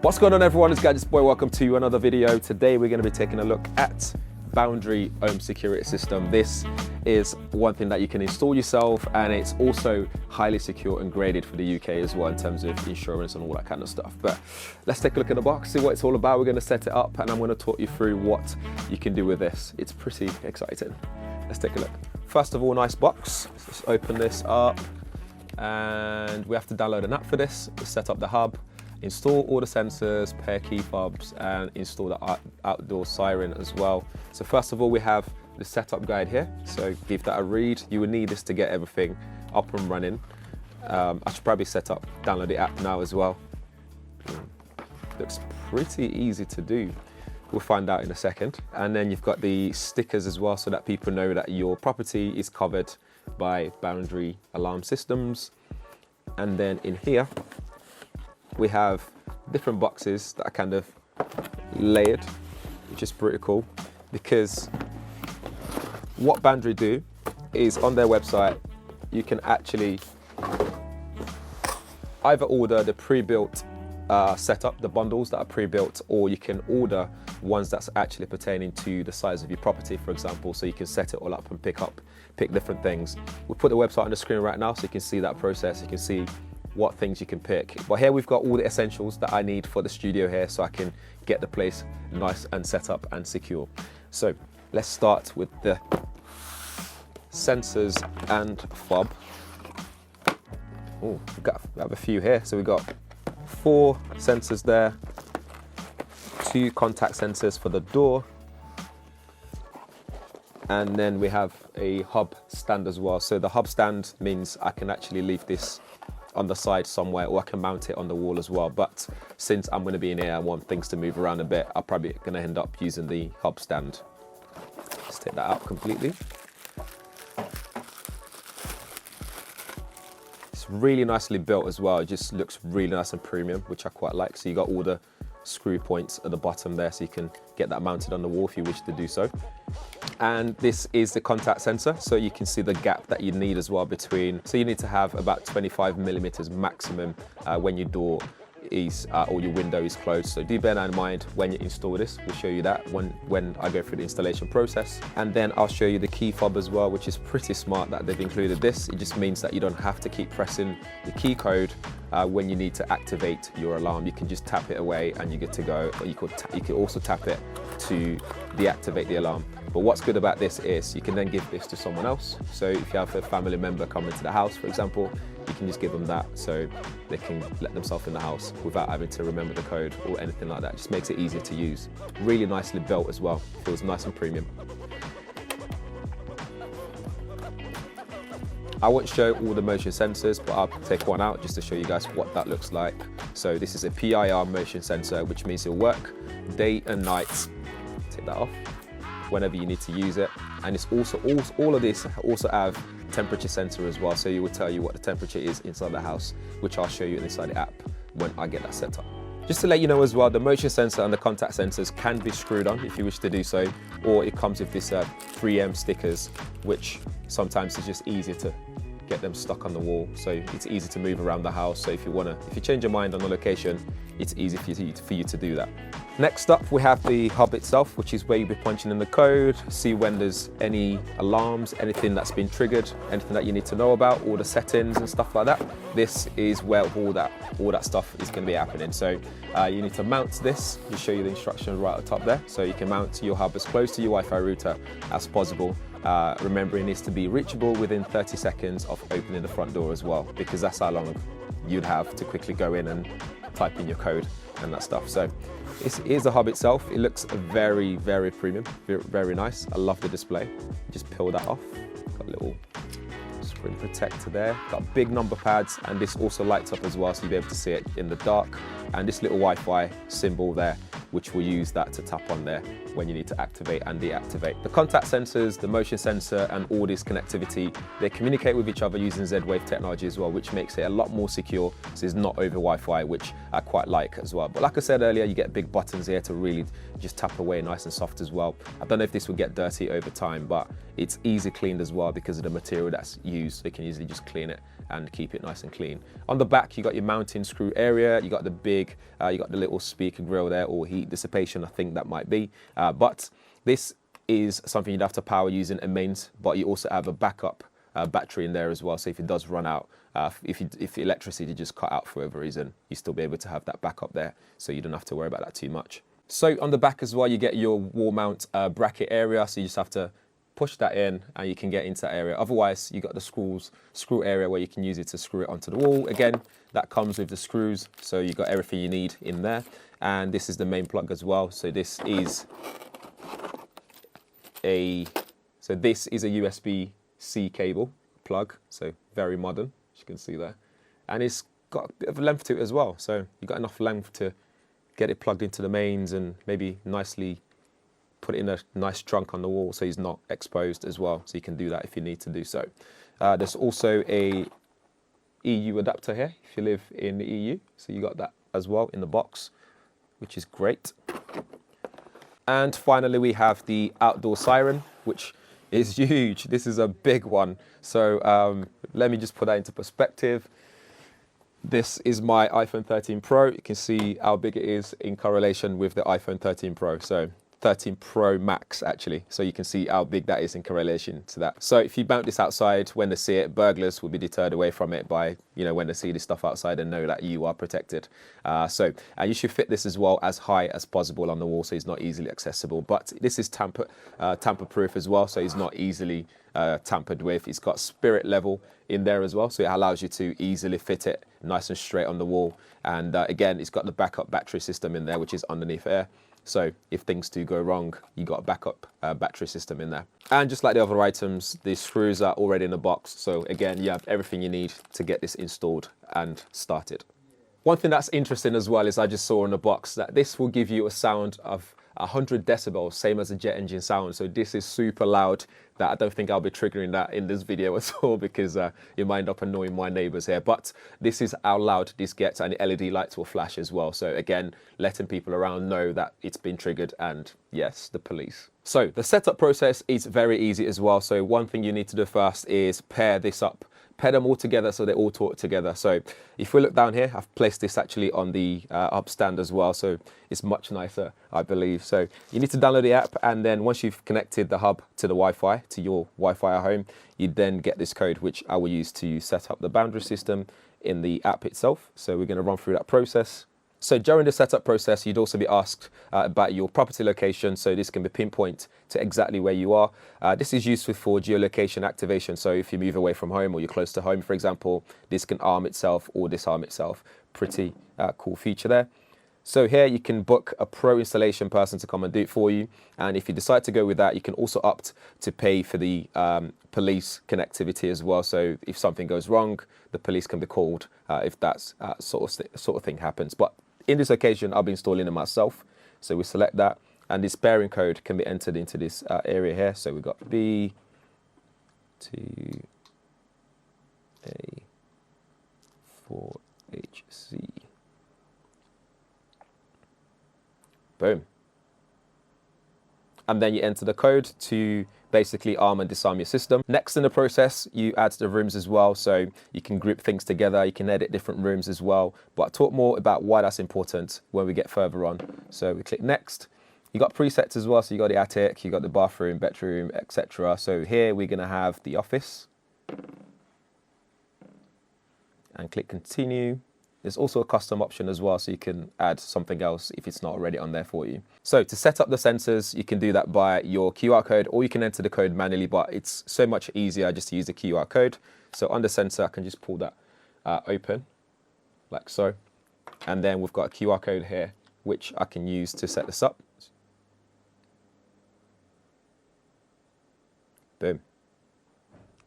What's going on, everyone? It's GadgetsBoy. Welcome to another video. Today we're going to be taking a look at Boundary Home Security System. This is one thing that you can install yourself, and it's also highly secure and graded for the UK as well in terms of insurance and all that kind of stuff. But let's take a look at the box, see what it's all about. We're going to set it up and I'm going to talk you through what you can do with this. It's pretty exciting. Let's take a look. First of all, nice box. Let's just open this up and we have to download an app for this. Let's set up the hub, install all the sensors, pair key fobs, and install the outdoor siren as well. So first of all, we have the setup guide here. So give that a read. You will need this to get everything up and running. I should probably download the app now as well. Looks pretty easy to do. We'll find out in a second. And then you've got the stickers as well, so that people know that your property is covered by Boundary alarm systems. And then in here, we have different boxes that are kind of layered, which is pretty cool, because what Boundary do is on their website, you can actually either order the pre-built setup, the bundles that are pre-built, or you can order ones that's actually pertaining to the size of your property, for example, so you can set it all up and pick different things. We'll put the website on the screen right now so you can see that process. You can see what things you can pick. But here we've got all the essentials that I need for the studio here so I can get the place nice and set up and secure. So let's start with the sensors and fob. Oh, we have a few here. So we've got 4 sensors there, 2 contact sensors for the door, and then we have a hub stand as well. So the hub stand means I can actually leave this on the side somewhere, or I can mount it on the wall as well. But since I'm going to be in here, I want things to move around a bit, I'm probably going to end up using the hub stand. Let's take that out completely. It's really nicely built as well. It just looks really nice and premium, which I quite like. So you got all the screw points at the bottom there, so you can get that mounted on the wall if you wish to do so. And this is the contact sensor, so you can see the gap that you need as well between. So you need to have about 25 millimeters maximum when your door is or your window is closed. So do bear that in mind when you install this. We'll show you that when I go through the installation process. And then I'll show you the key fob as well, which is pretty smart that they've included this. It just means that you don't have to keep pressing the key code when you need to activate your alarm. You can just tap it away and you're good to go. Or you could also tap it to deactivate the alarm. But what's good about this is you can then give this to someone else. So if you have a family member coming to the house, for example, you can just give them that so they can let themselves in the house without having to remember the code or anything like that. It just makes it easier to use. Really nicely built as well. Feels nice and premium. I won't show all the motion sensors, but I'll take one out just to show you guys what that looks like. So this is a PIR motion sensor, which means it'll work day and night. Take that off whenever you need to use it. And it's also, all of this also have temperature sensor as well. So it will tell you what the temperature is inside the house, which I'll show you inside the app when I get that set up. Just to let you know as well, the motion sensor and the contact sensors can be screwed on if you wish to do so, or it comes with this 3M stickers, which sometimes is just easier to get them stuck on the wall, so it's easy to move around the house. So if you change your mind on the location, it's easy for you to do that. Next up, we have the hub itself, which is where you'll be punching in the code, see when there's any alarms, anything that's been triggered, anything that you need to know about, all the settings and stuff like that. This is where all that stuff is going to be happening. So you need to mount this. We'll show you the instructions right at the top there. So you can mount your hub as close to your Wi-Fi router as possible. Remembering it needs to be reachable within 30 seconds of opening the front door as well, because that's how long you'd have to quickly go in and type in your code and that stuff. So here's the hub itself. It looks very, very premium, very nice. I love the display. Just peel that off. Got a little screen protector there. Got big number pads, and this also lights up as well, so you'll be able to see it in the dark. And this little Wi-Fi symbol there, which will use that to tap on there when you need to activate and deactivate. The contact sensors, the motion sensor, and all this connectivity, they communicate with each other using Z-Wave technology as well, which makes it a lot more secure. So it's not over Wi-Fi, which I quite like as well. But like I said earlier, you get big buttons here to really just tap away nice and soft as well. I don't know if this will get dirty over time, but it's easy cleaned as well because of the material that's used. So you can easily just clean it and keep it nice and clean. On the back, you got your mounting screw area, you got the big, you got the little speaker grill there, or heat dissipation, I think that might be. But this is something you'd have to power using a mains, but you also have a backup battery in there as well. So if it does run out, if the electricity just cut out for whatever reason, you still be able to have that backup there. So you don't have to worry about that too much. So on the back as well, you get your wall mount bracket area. So you just have to push that in and you can get into that area. Otherwise, you got the screw area where you can use it to screw it onto the wall. Again, that comes with the screws. So you got everything you need in there. And this is the main plug as well. So this is a USB-C cable plug. So very modern, as you can see there. And it's got a bit of length to it as well. So you've got enough length to get it plugged into the mains and maybe nicely put it in a nice trunk on the wall so he's not exposed as well. So you can do that if you need to do so. There's also a EU adapter here if you live in the EU. So you got that as well in the box, which is great. And finally, we have the outdoor siren, which is huge. This is a big one. So let me just put that into perspective. This is my iPhone 13 Pro. You can see how big it is in correlation with the iPhone 13 Pro. So 13 Pro Max actually. So you can see how big that is in correlation to that. So if you mount this outside, when they see it, burglars will be deterred away from it by, when they see this stuff outside and know that you are protected. So you should fit this as well as high as possible on the wall so it's not easily accessible. But this is tamper proof as well, so it's not easily tampered with. It's got spirit level in there as well, so it allows you to easily fit it nice and straight on the wall. And again, it's got the backup battery system in there, which is underneath here. So if things do go wrong, you got a backup battery system in there. And just like the other items, the screws are already in the box. So again, you have everything you need to get this installed and started. One thing that's interesting as well is I just saw in the box that this will give you a sound of 100 decibels, same as a jet engine sound. So this is super loud that I don't think I'll be triggering that in this video at all because it might end up annoying my neighbors here. But this is how loud this gets, and the LED lights will flash as well. So again, letting people around know that it's been triggered and yes, the police. So the setup process is very easy as well. So one thing you need to do first is pair this up. Pair them all together so they all talk together. So if we look down here, I've placed this actually on the up stand as well, so it's much nicer, I believe. So you need to download the app, and then once you've connected the hub to the Wi-Fi, to your Wi-Fi at home, you then get this code, which I will use to set up the boundary system in the app itself. So we're going to run through that process. So during the setup process, you'd also be asked about your property location. So this can be pinpoint to exactly where you are. This is useful for geolocation activation. So if you move away from home or you're close to home, for example, this can arm itself or disarm itself. Pretty cool feature there. So here you can book a pro installation person to come and do it for you. And if you decide to go with that, you can also opt to pay for the police connectivity as well. So if something goes wrong, the police can be called if that sort of thing happens. But in this occasion, I'll be installing it myself. So we select that, and this pairing code can be entered into this area here. So we've got B to A 4HC. Boom. And then you enter the code to basically arm and disarm your system. Next in the process, you add the rooms as well. So you can group things together. You can edit different rooms as well. But I'll talk more about why that's important when we get further on. So we click next. You got presets as well. So you got the attic, you got the bathroom, bedroom, etc. So here we're going to have the office. And click continue. There's also a custom option as well, so you can add something else if it's not already on there for you. So to set up the sensors, you can do that by your QR code, or you can enter the code manually, but it's so much easier just to use the QR code. So on the sensor, I can just pull that open, like so. And then we've got a QR code here, which I can use to set this up. Boom.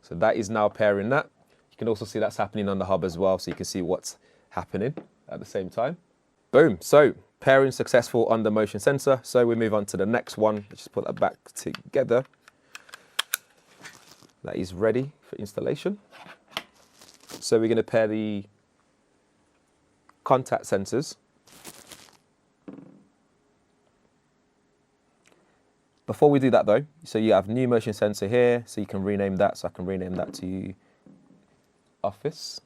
So that is now pairing that. You can also see that's happening on the hub as well, so you can see what's happening at the same time. Boom. So pairing successful on the motion sensor. So we move on to the next one. Let's just put that back together. That is ready for installation. So we're going to pair the contact sensors. Before we do that though, so you have new motion sensor here, so you can rename that. So I can rename that to office.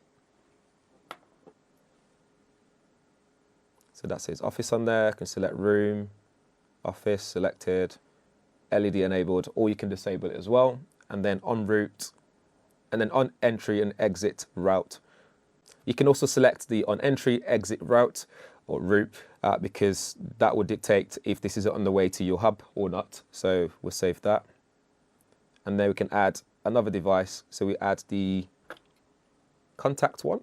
So that says office on there. I can select room, office selected, LED enabled, or you can disable it as well. And then on route, and then on entry and exit route. You can also select the on entry, exit route or route because that will dictate if this is on the way to your hub or not. So we'll save that. And then we can add another device. So we add the contact one.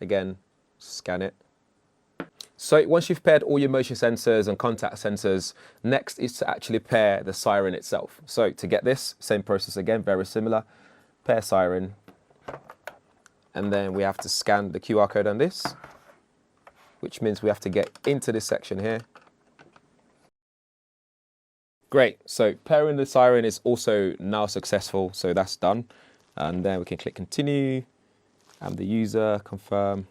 Again, scan it. So once you've paired all your motion sensors and contact sensors, next is to actually pair the siren itself. So to get this, same process again, very similar. Pair siren. And then we have to scan the QR code on this, which means we have to get into this section here. Great, so pairing the siren is also now successful, so that's done. And then we can click continue, and the user, confirm.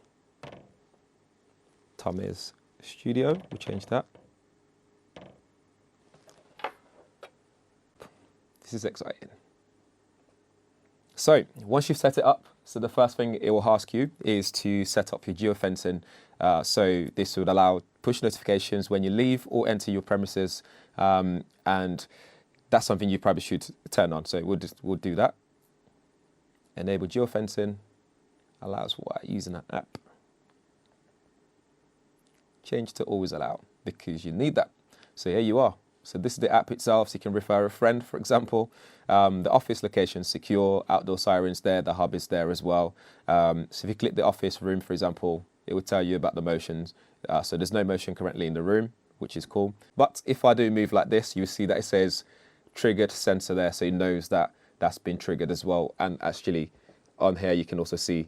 Tom is studio, we'll change that. This is exciting. So once you've set it up, so the first thing it will ask you is to set up your geofencing. So this would allow push notifications when you leave or enter your premises. And that's something you probably should turn on. So we'll do that. Enable geofencing, allows what? Using an app. Change to always allow because you need that. So here you are. So this is the app itself. So you can refer a friend, for example. The office location, secure, outdoor sirens there. The hub is there as well. So if you click the office room, for example, it will tell you about the motions. So there's no motion currently in the room, which is cool. But if I do move like this, you see that it says triggered sensor there. So it knows that that's been triggered as well. And actually on here, you can also see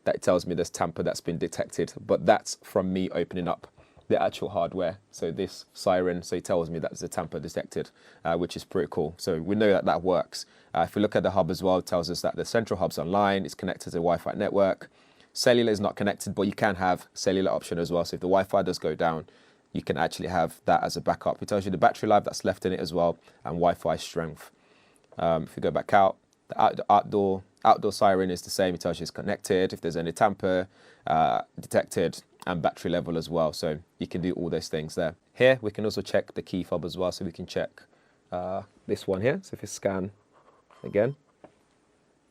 that it tells me there's tamper that's been detected. But that's from me opening up the actual hardware. So this siren, so it tells me that there's a tamper detected, which is pretty cool. So we know that that works. If we look at the hub as well, it tells us that the central hub's online, it's connected to the Wi-Fi network. Cellular is not connected, but you can have cellular option as well. So if the Wi-Fi does go down, you can actually have that as a backup. It tells you the battery life that's left in it as well, and Wi-Fi strength. If we go back out, the outdoor siren is the same. It tells you it's connected, if there's any tamper detected, and battery level as well. So you can do all those things there. Here, we can also check the key fob as well. So we can check this one here. So if you scan again,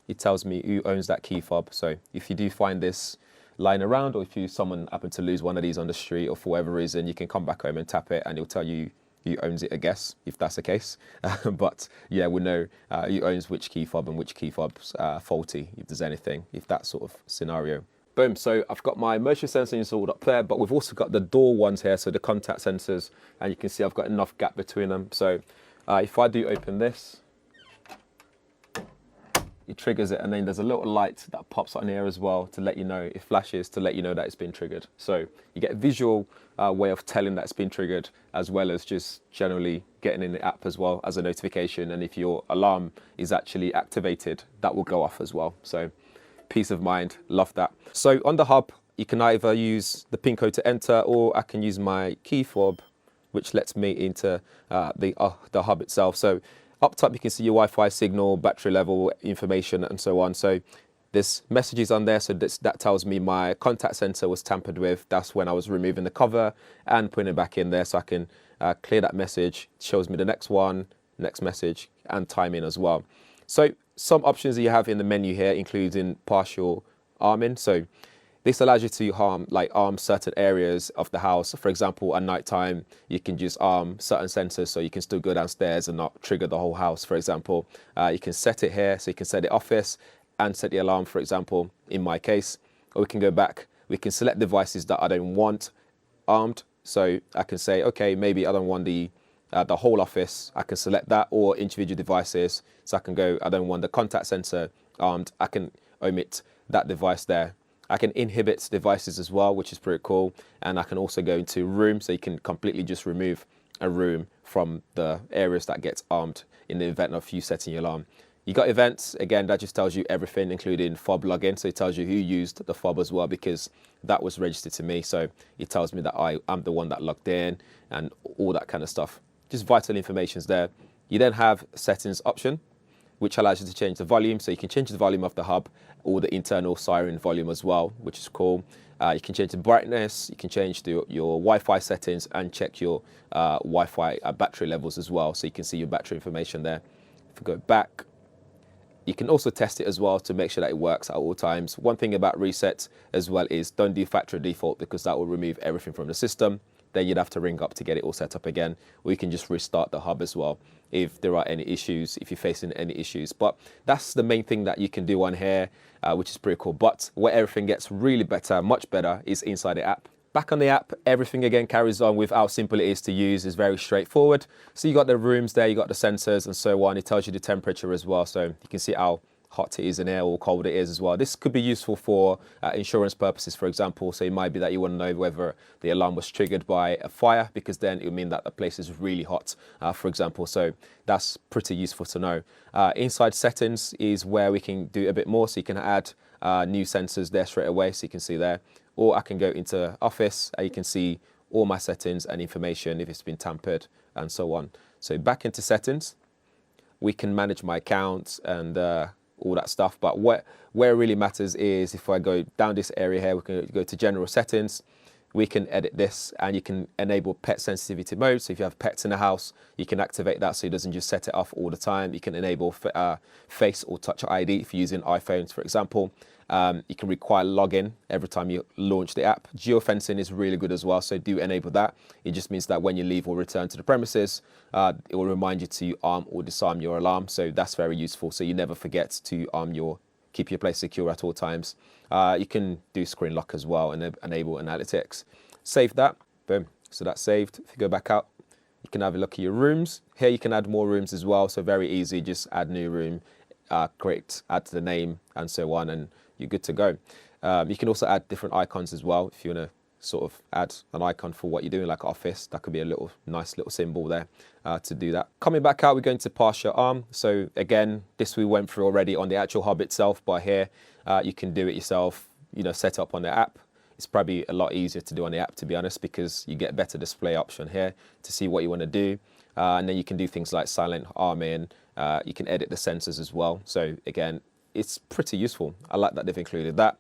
it tells me who owns that key fob. So if you do find this lying around, or if someone happen to lose one of these on the street, or for whatever reason, you can come back home and tap it and it'll tell you who owns it, I guess, if that's the case. But yeah, we know who owns which key fob and which key fob's faulty, if there's anything, if that sort of scenario. Boom, so I've got my motion sensor installed up there, but we've also got the door ones here, so the contact sensors, and you can see I've got enough gap between them. So if I do open this, it triggers it, and then there's a little light that pops on here as well to let you know, it flashes to let you know that it's been triggered. So you get a visual way of telling that it's been triggered, as well as just generally getting in the app as well as a notification. And if your alarm is actually activated, that will go off as well. So peace of mind, love that. So on the hub, you can either use the pin code to enter, or I can use my key fob, which lets me into the hub itself. So up top, you can see your Wi-Fi signal, battery level, information, and so on. So there's messages on there. So that tells me my contact sensor was tampered with. That's when I was removing the cover and putting it back in there. So I can clear that message. It shows me the next one, next message, and timing as well. So some options that you have in the menu here, including partial arming. So this allows you to arm certain areas of the house. For example, at nighttime, you can just arm certain sensors so you can still go downstairs and not trigger the whole house, for example. You can set it here, so you can set the office and set the alarm, for example, in my case. Or we can go back, we can select devices that I don't want armed. So I can say, okay, maybe I don't want the whole office. I can select that, or individual devices. So I can go, I don't want the contact sensor armed. I can omit that device there. I can inhibit devices as well, which is pretty cool. And I can also go into room, so you can completely just remove a room from the areas that gets armed in the event of you setting your alarm. You got events, again, that just tells you everything, including fob login. So it tells you who used the fob as well, because that was registered to me. So it tells me that I'm the one that logged in and all that kind of stuff. Just vital information's there. You then have settings option. which allows you to change the volume. So you can change the volume of the hub or the internal siren volume as well, which is cool. You can change the brightness, you can change your Wi-Fi settings and check your Wi-Fi battery levels as well. So you can see your battery information there. If we go back, you can also test it as well to make sure that it works at all times. One thing about resets as well is don't do factory default, because that will remove everything from the system. Then you'd have to ring up to get it all set up again. Or you can just restart the hub as well if there are any issues, if you're facing any issues. But that's the main thing that you can do on here, which is pretty cool. But where everything gets really better, much better, is inside the app. Back on the app, everything again carries on with how simple it is to use. It's very straightforward. So you got the rooms there, you got the sensors and so on. It tells you the temperature as well. So you can see how hot it is in here or cold it is as well. This could be useful for insurance purposes, for example. So it might be that you want to know whether the alarm was triggered by a fire, because then it would mean that the place is really hot, for example. So that's pretty useful to know. Inside settings is where we can do a bit more. So you can add new sensors there straight away. So you can see there. Or I can go into Office and you can see all my settings and information if it's been tampered and so on. So back into settings, we can manage my accounts and all that stuff. But where it really matters is if I go down this area here, we can go to general settings. We can edit this and you can enable pet sensitivity mode. So if you have pets in the house, you can activate that so it doesn't just set it off all the time. You can enable face or touch ID if you're using iPhones, for example. You can require login every time you launch the app. Geofencing is really good as well, so do enable that. It just means that when you leave or return to the premises, it will remind you to arm or disarm your alarm. So that's very useful, so you never forget to keep your place secure at all times. You can do screen lock as well and enable analytics. Save that, boom, so that's saved. If you go back out, you can have a look at your rooms. Here you can add more rooms as well, so very easy, just add new room, add the name and so on, and you're good to go. You can also add different icons as well. If you want to sort of add an icon for what you're doing, like Office, that could be a nice little symbol there to do that. Coming back out, we're going to partial arm. So again, this we went through already on the actual hub itself, but here you can do it yourself, set up on the app. It's probably a lot easier to do on the app, to be honest, because you get better display option here to see what you want to do. And then you can do things like silent arming. You can edit the sensors as well. So again, it's pretty useful. I like that they've included that.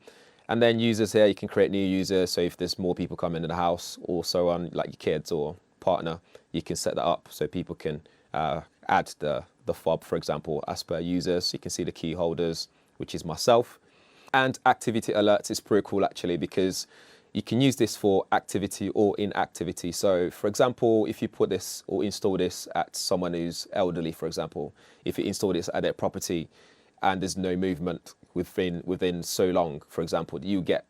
And then users here, you can create new users. So if there's more people coming into the house or so on, like your kids or partner, you can set that up so people can add the fob, for example, as per users. You can see the key holders, which is myself. And activity alerts is pretty cool actually, because you can use this for activity or inactivity. So for example, if you put this or install this at someone who's elderly, for example, if you install this at their property, and there's no movement within so long, for example, you get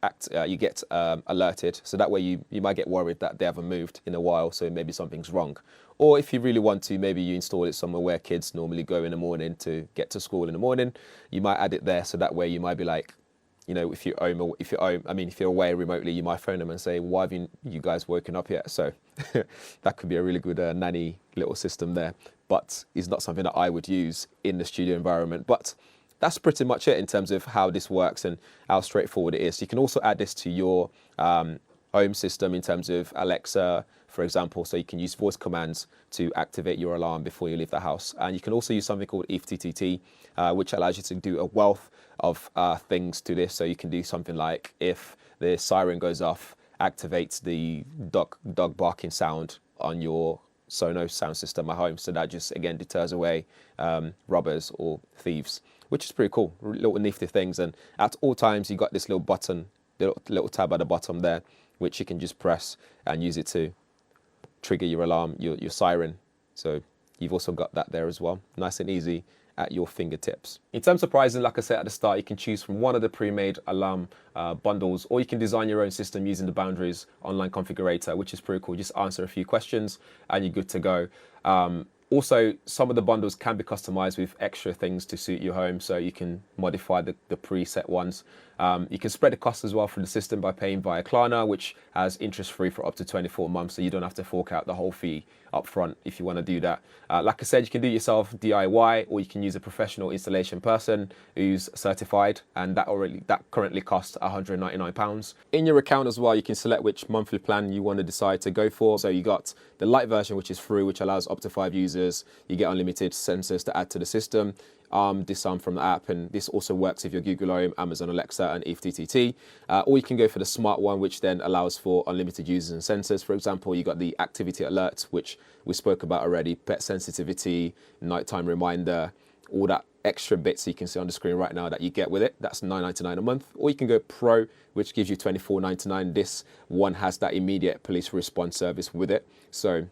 alerted. So that way you might get worried that they haven't moved in a while, so maybe something's wrong. Or if you really want to, maybe you install it somewhere where kids normally go in the morning to get to school in the morning. You might add it there, so that way you might be like, if you're away remotely, you might phone them and say, why haven't you guys woken up yet? So that could be a really good nanny little system there, but it's not something that I would use in the studio environment. But that's pretty much it in terms of how this works and how straightforward it is. You can also add this to your home system in terms of Alexa, for example, so you can use voice commands to activate your alarm before you leave the house. And you can also use something called FTTT, which allows you to do a wealth of things to this. So you can do something like, if the siren goes off, activates the dog barking sound on your Sonos sound system at home. So that just, again, deters away robbers or thieves, which is pretty cool. Little nifty things. And at all times, you got this little button, little tab at the bottom there, which you can just press and use it to trigger your alarm, your siren. So you've also got that there as well. Nice and easy at your fingertips. In terms of pricing, like I said at the start, you can choose from one of the pre-made alarm bundles, or you can design your own system using the Boundaries online configurator, which is pretty cool. Just answer a few questions and you're good to go. Also, some of the bundles can be customized with extra things to suit your home, so you can modify the preset ones. You can spread the cost as well for the system by paying via Klarna, which has interest-free for up to 24 months, so you don't have to fork out the whole fee up front if you want to do that. Like I said, you can do it yourself DIY, or you can use a professional installation person who's certified, and that currently costs £199. In your account as well, you can select which monthly plan you want to decide to go for. So you got the light version, which is free, which allows up to 5 users. sensors. You get unlimited sensors to add to the system. Disarm from the app, and this also works with your Google Home, Amazon Alexa, and FTTT. Or you can go for the smart one, which then allows for unlimited users and sensors. For example, you got the activity alerts, which we spoke about already, pet sensitivity, nighttime reminder, all that extra bits you can see on the screen right now that you get with it. That's $9.99 a month. Or you can go Pro, which gives you $24.99. This one has that immediate police response service with it. So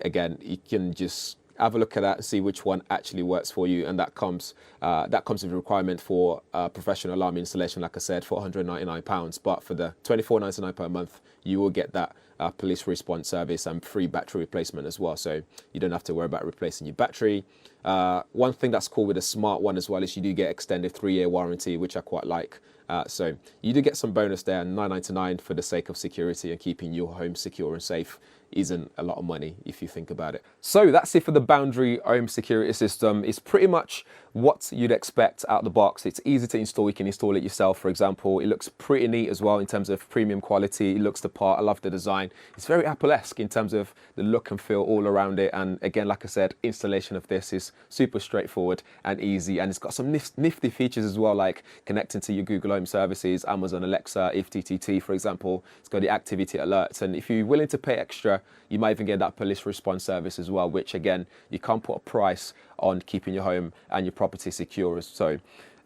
again, you can just have a look at that and see which one actually works for you, and that comes with a requirement for professional alarm installation, like I said, for £199. But for the $24.99 per month, you will get that police response service and free battery replacement as well. So you don't have to worry about replacing your battery. One thing that's cool with the smart one as well is you do get extended 3-year warranty, which I quite like. So you do get some bonus there, and $9.99 for the sake of security and keeping your home secure and safe isn't a lot of money if you think about it. So that's it for the Boundary home security system. It's pretty much what you'd expect out of the box. It's easy to install. You can install it yourself, for example. It looks pretty neat as well in terms of premium quality. It looks the part. I love the design. It's very Apple-esque in terms of the look and feel all around it. And again, like I said, installation of this is super straightforward and easy. And it's got some nifty features as well, like connecting to your Google Home services, Amazon Alexa, FTTT, for example. It's got the activity alerts. And if you're willing to pay extra, you might even get that police response service as well, which again, you can't put a price on keeping your home and your property secure. So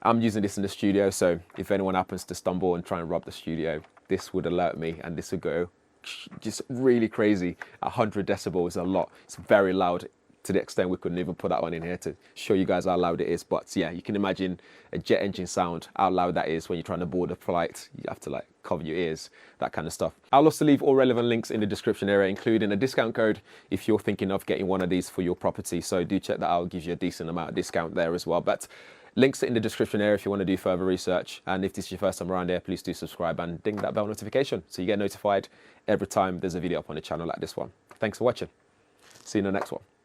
I'm using this in the studio. So if anyone happens to stumble and try and rob the studio, this would alert me and this would go just really crazy. 100 decibels is a lot. It's very loud, to the extent we couldn't even put that one in here to show you guys how loud it is. But yeah, you can imagine a jet engine sound, how loud that is when you're trying to board a flight. You have to like cover your ears, that kind of stuff. I'll also leave all relevant links in the description area, including a discount code if you're thinking of getting one of these for your property. So do check that out. It gives you a decent amount of discount there as well. But links are in the description area if you want to do further research. And if this is your first time around here, please do subscribe and ding that bell notification so you get notified every time there's a video up on the channel like this one. Thanks for watching. See you in the next one.